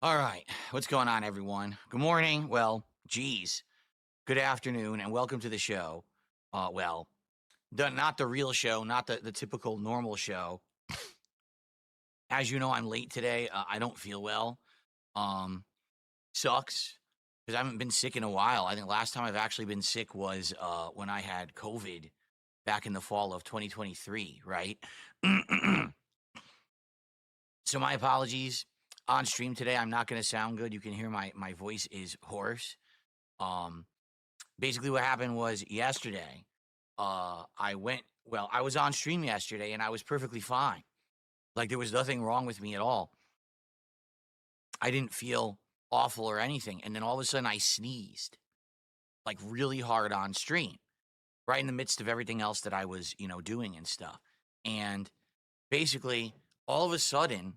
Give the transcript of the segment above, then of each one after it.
All right. What's going on, everyone? Good morning. Well, geez. Good afternoon, and welcome to the show. Not the real show, not the typical normal show. As you know, I'm late today. I don't feel well. Um, Sucks because I haven't been sick in a while. I think last time I've actually been sick was when I had COVID back in the fall of 2023, right? So my apologies. On stream today, I'm not going to sound good. You can hear my voice is hoarse. Um, Basically what happened was yesterday, I was on stream yesterday and I was perfectly fine. Like there was nothing wrong with me at all. I didn't feel awful or anything. And then all of a sudden I sneezed like really hard on stream, right in the midst of everything else that I was, doing and stuff. And basically all of a sudden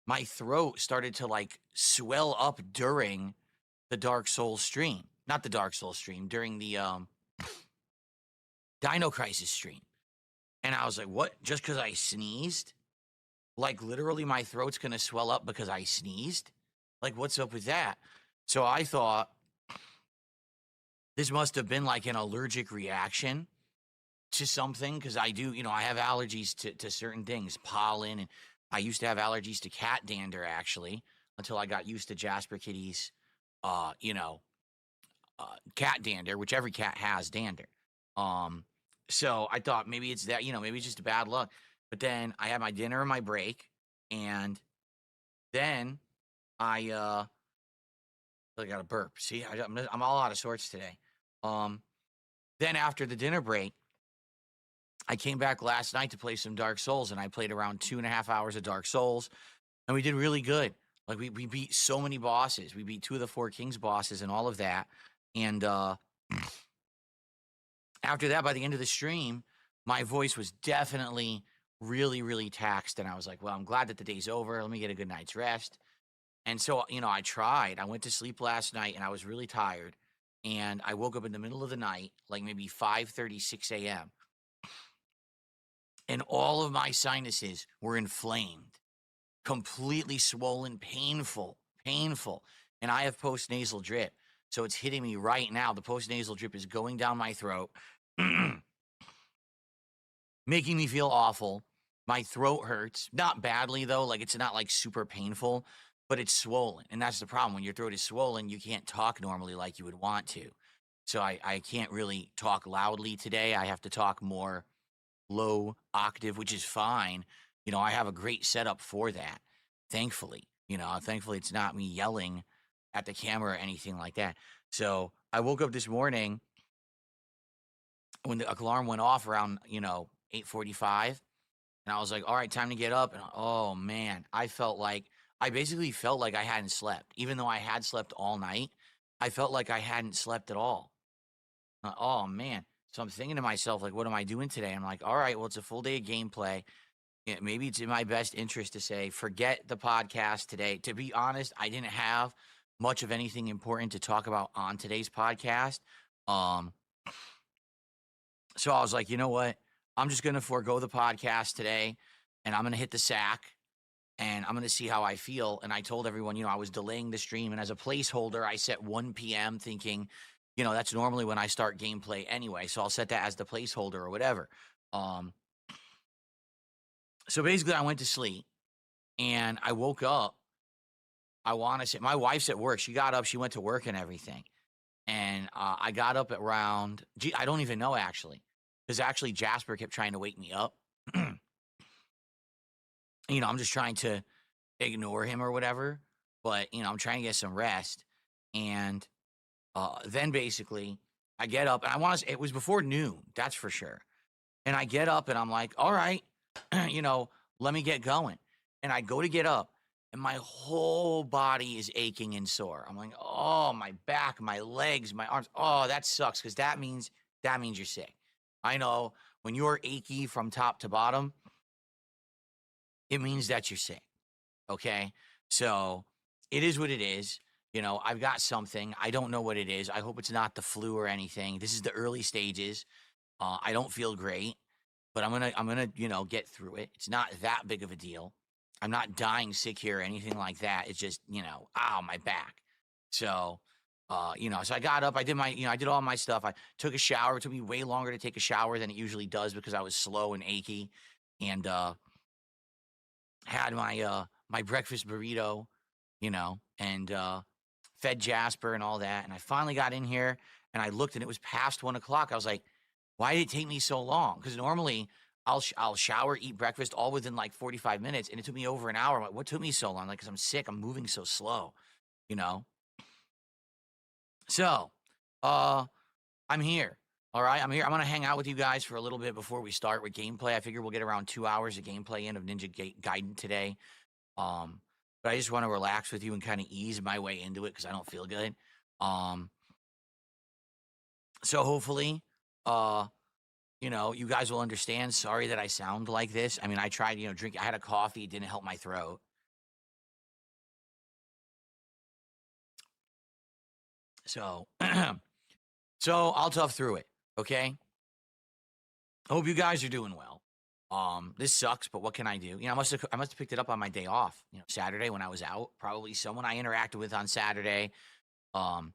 my throat started to like swell up during the Dark Souls stream. Not the Dark Souls stream, during the Dino Crisis stream. And I was like, what? Just because I sneezed? Like, literally, my throat's going to swell up because I sneezed? Like, what's up with that? So I thought this must have been like an allergic reaction to something because I do, I have allergies to certain things, pollen. And I used to have allergies to cat dander, actually, until I got used to Jasper Kitty's, uh, you know, cat dander, which every cat has dander. So I thought maybe it's that, maybe it's just bad luck. But then I had my dinner and my break, and then I got a burp. See, I'm all out of sorts today. Um, then after the dinner break, I came back last night to play some Dark Souls, and I played around 2.5 hours of Dark Souls, and we did really good. Like we beat so many bosses. We beat 2 of the 4 Kings bosses and all of that. And after that, by the end of the stream, my voice was definitely really, really taxed. And I was like, well, I'm glad that the day's over. Let me get a good night's rest. And so, I tried. I went to sleep last night and I was really tired. And I woke up in the middle of the night, like maybe 5:36 a.m. And all of my sinuses were inflamed, completely swollen, painful. And I have post-nasal drip. So it's hitting me right now. The post-nasal drip is going down my throat, making me feel awful. My throat hurts. Not badly, though. Like, it's not, like, super painful, but it's swollen. And that's the problem. When your throat is swollen, you can't talk normally like you would want to. So I can't really talk loudly today. I have to talk more low octave, which is fine. I have a great setup for that, thankfully. Thankfully it's not me yelling at the camera or anything like that. So I woke up this morning when the alarm went off around, 8:45, and I was like, all right, time to get up. And oh man, I basically felt like I hadn't slept. Even though I had slept all night, I felt like I hadn't slept at all. Oh man. So I'm thinking to myself, like, what am I doing today? I'm like, all right, well, it's a full day of gameplay. Yeah, maybe it's in my best interest to say, forget the podcast today. To be honest, I didn't have much of anything important to talk about on today's podcast. Um, so I was like, you know what? I'm just going to forego the podcast today, and I'm going to hit the sack, and I'm going to see how I feel. And I told everyone, I was delaying the stream. And as a placeholder, I set 1 p.m. thinking, that's normally when I start gameplay anyway. So I'll set that as the placeholder or whatever. So basically, I went to sleep and I woke up. I want to say my wife's at work. She got up, she went to work and everything. And I got up at around, I don't even know actually, because actually Jasper kept trying to wake me up. I'm just trying to ignore him or whatever. But, I'm trying to get some rest. And then basically, I get up and it was before noon, that's for sure. And I get up and I'm like, all right, let me get going. And I go to get up and my whole body is aching and sore. I'm like, oh, my back, my legs, my arms. Oh, that sucks because that means you're sick. I know when you're achy from top to bottom, it means that you're sick. Okay. So it is what it is. I've got something. I don't know what it is. I hope it's not the flu or anything. This is the early stages. I don't feel great. but I'm gonna, get through it. It's not that big of a deal. I'm not dying sick here or anything like that. It's just, ow, my back. So, so I got up, I did I did all my stuff. I took a shower. It took me way longer to take a shower than it usually does because I was slow and achy, and had my breakfast burrito, and fed Jasper and all that. And I finally got in here and I looked and it was past 1 o'clock. I was like, why did it take me so long? Because normally I'll shower, eat breakfast all within like 45 minutes, and it took me over an hour. I'm like, what took me so long? Like, because I'm sick, I'm moving so slow, you know. So, uh, I'm here. All right, I'm here. I'm gonna hang out with you guys for a little bit before we start with gameplay. I figure we'll get around 2 hours of gameplay in of Gaiden today. Um, but I just want to relax with you and kind of ease my way into it because I don't feel good. Um, so hopefully, uh, you guys will understand. Sorry that I sound like this. I mean, I tried, drink. I had a coffee, it didn't help my throat. So, so I'll tough through it. Okay. I hope you guys are doing well. This sucks, but what can I do? I must have picked it up on my day off. Saturday when I was out. Probably someone I interacted with on Saturday. Um,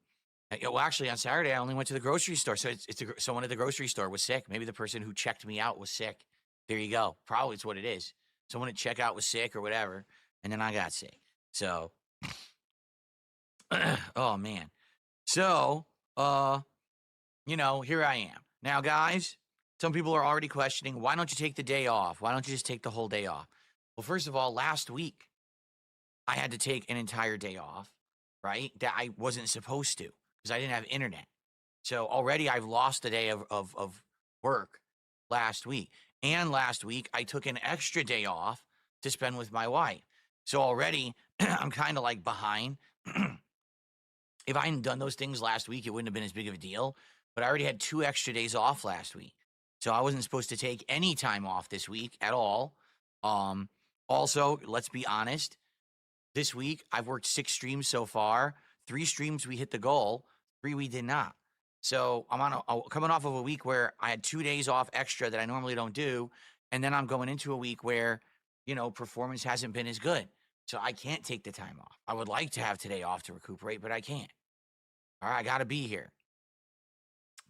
well, actually, on Saturday I only went to the grocery store, so someone at the grocery store was sick. Maybe the person who checked me out was sick. There you go. Probably it's what it is. Someone at checkout was sick or whatever, and then I got sick. So, oh man. So, here I am. Now, guys, some people are already questioning, why don't you take the day off? Why don't you just take the whole day off? Well, first of all, last week I had to take an entire day off, right? That I wasn't supposed to because I didn't have internet. So already I've lost a day of work last week. And last week I took an extra day off to spend with my wife. So already I'm kind of like behind. If I hadn't done those things last week, it wouldn't have been as big of a deal. But I already had 2 extra days off last week. So I wasn't supposed to take any time off this week at all. Um, Also, let's be honest, this week I've worked 6 streams so far. 3 streams we hit the goal, 3 we did not. So I'm coming off of a week where I had 2 days off extra that I normally don't do, and then I'm going into a week where performance hasn't been as good. So I can't take the time off. I would like to have today off to recuperate, but I can't. All right, I got to be here.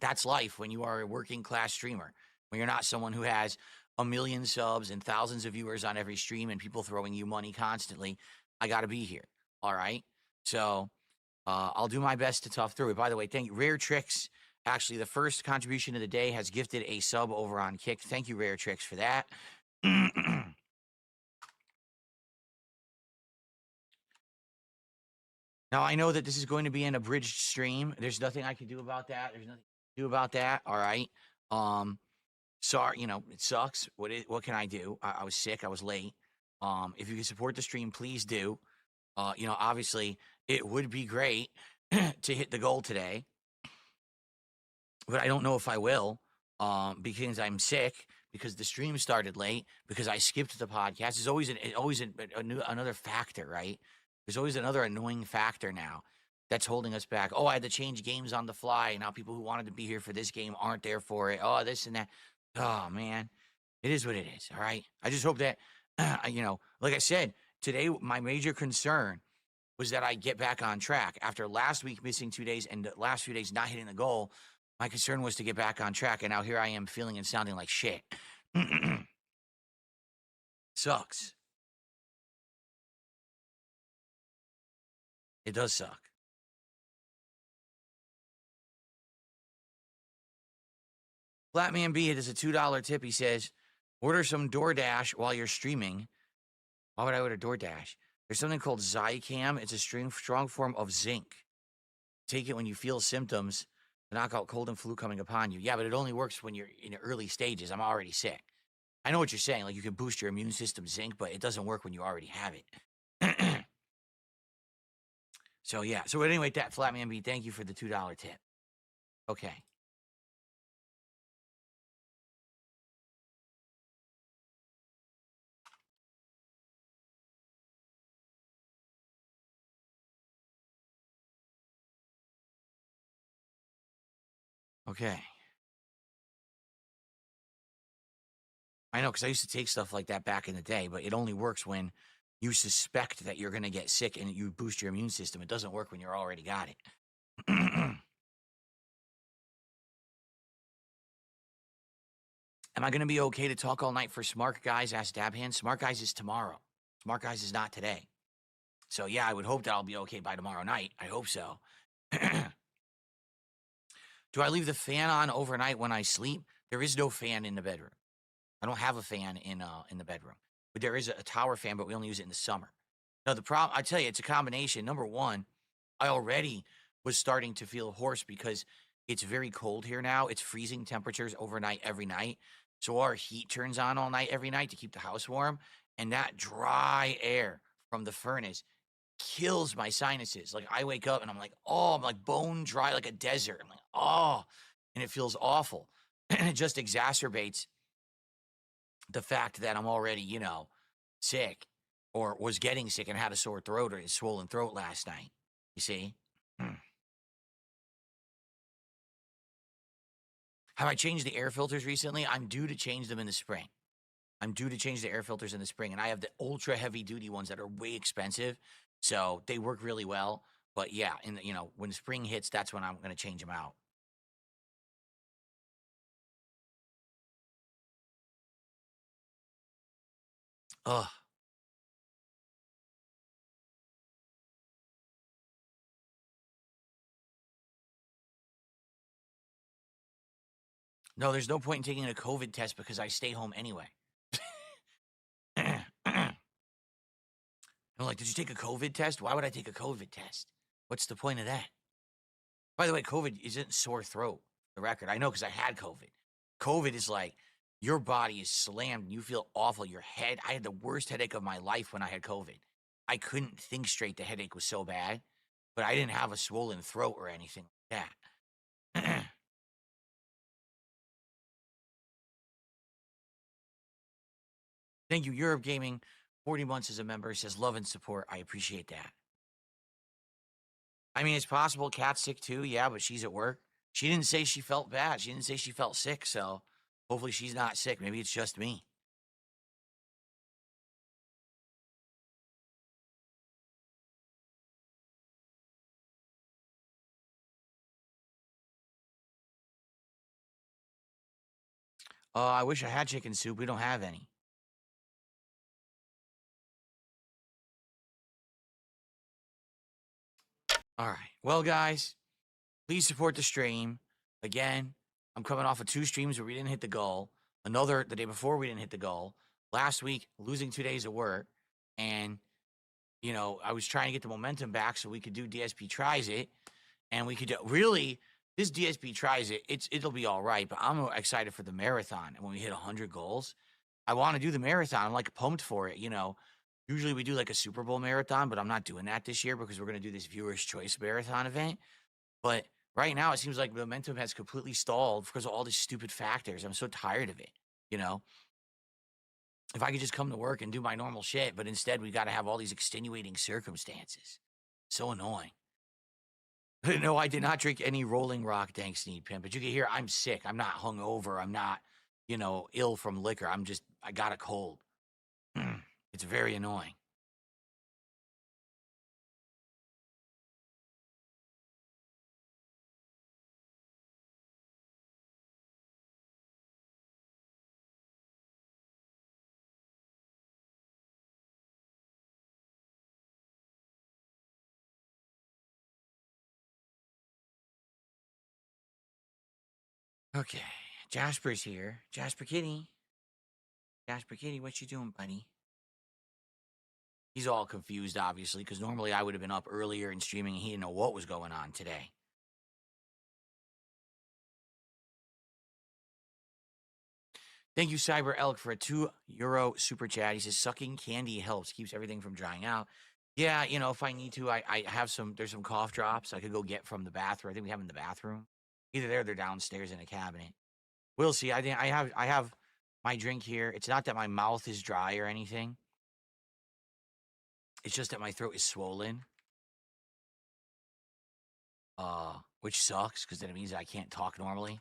That's life when you are a working class streamer, when you're not someone who has a million subs and thousands of viewers on every stream and people throwing you money constantly. I got to be here. All right. So I'll do my best to tough through it. By the way, thank you. Rare Tricks, actually, the first contribution of the day, has gifted a sub over on Kick. Thank you, Rare Tricks, for that. Now, I know that this is going to be an abridged stream. There's nothing I can do about that. There's nothing to do about that. All right. Sorry, it sucks. What can I do? I was sick. I was late. If you can support the stream, please do. Obviously, it would be great to hit the goal today, but I don't know if I will, because I'm sick, because the stream started late, because I skipped the podcast. There's always another factor, right? There's always another annoying factor now that's holding us back. Oh, I had to change games on the fly. Now people who wanted to be here for this game aren't there for it. Oh, this and that. Oh man, it is what it is. All right. I just hope that, like I said, today, my major concern was that I get back on track after last week missing 2 days and the last few days not hitting the goal. My concern was to get back on track. And now here I am feeling and sounding like shit. Sucks. It does suck. Flatman B, it is a $2 tip. He says, order some DoorDash while you're streaming. Why would I order DoorDash? There's something called Zicam. It's a strong form of zinc. Take it when you feel symptoms to knock out cold and flu coming upon you. Yeah, but it only works when you're in the early stages. I'm already sick. I know what you're saying. Like, you can boost your immune system zinc, but it doesn't work when you already have it. So, yeah. So, anyway, that Flatman B, thank you for the $2 tip. Okay. Okay. I know, because I used to take stuff like that back in the day, but it only works when you suspect that you're going to get sick and you boost your immune system. It doesn't work when you're already got it. Am I going to be okay to talk all night for Smart Guys? Asked Dabhand. Smart Guys is tomorrow. Smart Guys is not today. So, yeah, I would hope that I'll be okay by tomorrow night. I hope so. Do I leave the fan on overnight when I sleep? There is no fan in the bedroom. I don't have a fan in the bedroom. But there is a tower fan, but we only use it in the summer. No, the problem, I tell you, it's a combination. Number one, I already was starting to feel hoarse because it's very cold here now. It's freezing temperatures overnight every night. So our heat turns on all night every night to keep the house warm. And that dry air from the furnace kills my sinuses. Like I wake up and I'm like, oh, I'm like bone dry like a desert. I'm like, oh, and it feels awful. And it just exacerbates the fact that I'm already, sick or was getting sick and had a sore throat or a swollen throat last night. You see? Have I changed the air filters recently? I'm due to change them in the spring. I'm due to change the air filters in the spring, and I have the ultra heavy duty ones that are way expensive, so they work really well. But yeah, when spring hits, that's when I'm going to change them out. Ugh. No, there's no point in taking a COVID test because I stay home anyway. I'm like, did you take a COVID test? Why would I take a COVID test? What's the point of that? By the way, COVID isn't sore throat, the record. I know because I had COVID. COVID is like your body is slammed. You feel awful. Your head. I had the worst headache of my life when I had COVID. I couldn't think straight. The headache was so bad, but I didn't have a swollen throat or anything like that. Thank you, Europe Gaming. 40 months as a member says love and support. I appreciate that. I mean, it's possible Kat's sick too. Yeah, but she's at work. She didn't say she felt bad. She didn't say she felt sick. So hopefully she's not sick. Maybe it's just me. I wish I had chicken soup. We don't have any. All right. Well, guys, please support the stream. Again, I'm coming off of 2 streams where we didn't hit the goal. Another the day before we didn't hit the goal. Last week, losing 2 days of work. And, I was trying to get the momentum back so we could do DSP tries it. And we could really, this DSP tries it. It'll be all right. But I'm excited for the marathon. And when we hit 100 goals, I want to do the marathon. I'm like pumped for it. Usually we do like a Super Bowl marathon, but I'm not doing that this year because we're going to do this Viewers Choice Marathon event. But right now, it seems like momentum has completely stalled because of all these stupid factors. I'm so tired of it. If I could just come to work and do my normal shit, but instead we got to have all these extenuating circumstances. So annoying. No, I did not drink any Rolling Rock Dank Sneed Pimp, but you can hear I'm sick. I'm not hungover. I'm not, ill from liquor. I got a cold. It's very annoying. Okay, Jasper's here. Jasper Kitty. Jasper Kitty, what you doing, buddy? He's all confused, obviously, because normally I would have been up earlier and streaming and he didn't know what was going on today. Thank you, Cyber Elk, for a €2 super chat. He says, sucking candy helps, keeps everything from drying out. Yeah, if I need to, I have there's some cough drops I could go get from the bathroom. I think we have them in the bathroom. Either there or they're downstairs in a cabinet. We'll see. I have my drink here. It's not that my mouth is dry or anything. It's just that my throat is swollen. Which sucks because then it means I can't talk normally.